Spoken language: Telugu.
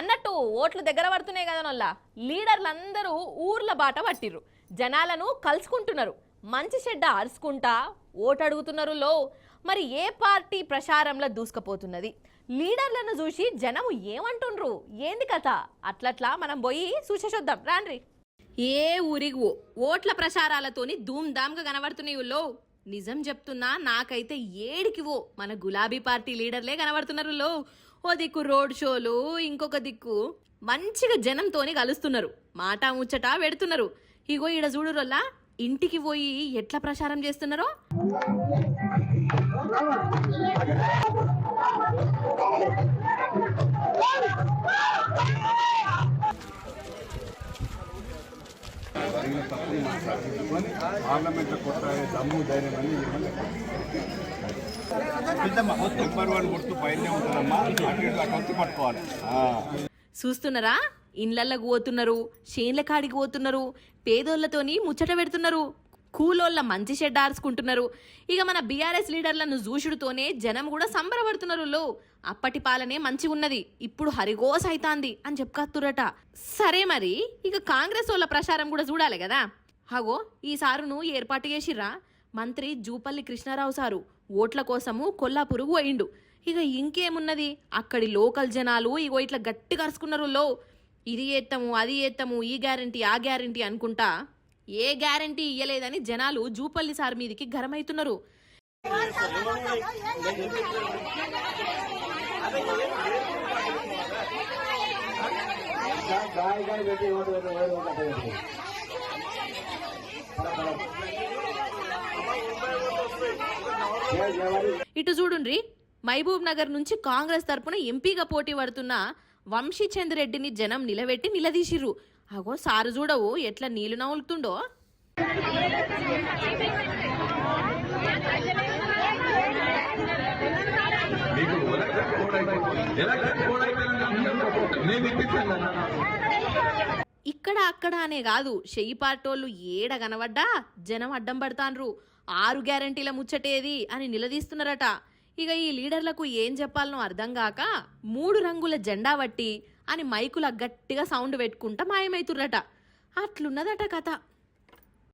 అన్నట్టు ఓట్లు దగ్గర పడుతున్నాయి కదా నొల్ల లీడర్లందరూ ఊర్ల బాట పట్టిర్రు. జనాలను కలుసుకుంటున్నారు, మంచి చెడ్డ అరుచుకుంటా ఓటు అడుగుతున్నారు. మరి ఏ పార్టీ ప్రచారంలో దూసుకుపోతున్నది, లీడర్లను చూసి జనము ఏమంటుండ్రు, ఏంది కథ, అట్లట్లా మనం పోయి చూసేసొద్దాం రాండ్రి. ఏ ఊరికి ఓట్ల ప్రచారాలతోని ధూమ్ధామ్గా కనబడుతున్నాయి. నిజం చెప్తున్నా, నాకైతే ఏడికివో మన గులాబీ పార్టీ లీడర్లే కనబడుతున్నారు. ఓ దిక్కు రోడ్ షోలు, ఇంకొక దిక్కు మంచిగా జనంతోని కలుస్తున్నారు, మాట ముచ్చట పెడుతున్నారు. ఇగో ఈడ చూడురోల్లా ఇంటికి పోయి ఎట్లా ప్రచారం చేస్తున్నారో. పార్లమెంట్ కొత్త దమ్ము ధైర్యం అన్ని నెంబర్ 1 గుర్తు పైనే ఉంటుందమ్మా, అటు పట్టుకోవాలి. చూస్తున్నారా, ఇండ్లకి పోతున్నారు, చేన్ల కాడికి పోతున్నారు, పేదోళ్లతోని ముచ్చట పెడుతున్నారు, కూలోళ్ళ మంచి షెడ్ ఆర్చుకుంటున్నారు. ఇక మన బీఆర్ఎస్ లీడర్లను చూసుడుతోనే జనం కూడా సంబరపడుతున్నారు. అప్పటి పాలనే మంచిగున్నది, ఇప్పుడు హరిగోస్ అయితాంది అని చెప్పుకత్తురట. సరే మరి ఇక కాంగ్రెస్ వాళ్ళ ప్రచారం కూడా చూడాలి కదా. హగో ఈ సారును ఏర్పాటు చేసిర్రా. మంత్రి జూపల్లి కృష్ణారావు సారు ఓట్ల కోసము కొల్లాపూరుకు పోయిండు. ఇక ఇంకేమున్నది, అక్కడి లోకల్ జనాలు ఇగో ఇట్లా గట్టి కరుచుకున్నారు. ఇది చేస్తాము, అది చేస్తాము, ఈ గ్యారంటీ ఆ గ్యారంటీ అనుకుంటా ఏ గ్యారంటీ ఇయ్యలేదని జనాలు జూపల్లి సార్ మీదికి గరమైతున్నారు. ఇటు చూడుండ్రి, మహబూబ్ నగర్ నుంచి కాంగ్రెస్ తరపున ఎంపీగా పోటీ పడుతున్న వంశీచంద్ రెడ్డిని జనం నిలబెట్టి నిలదీసిర్రు. అగో సారు చూడవు ఎట్లా నీళ్లు నవ్వులుతుండో. ఇక్కడ అక్కడ అనే కాదు, చెయ్యి పాటోళ్ళు ఏడ కనబడ్డా జనం అడ్డం పడతాన్రు. 6 గ్యారంటీల ముచ్చటేది అని నిలదీస్తున్నారట. ఇక ఈ లీడర్లకు ఏం చెప్పాలనో అర్థం కాక 3 రంగుల జెండా వట్టి అని మైకుల గట్టిగా సౌండ్ పెట్టుకుంటా మాయమైతుర్రట. అట్లున్నదట కథ.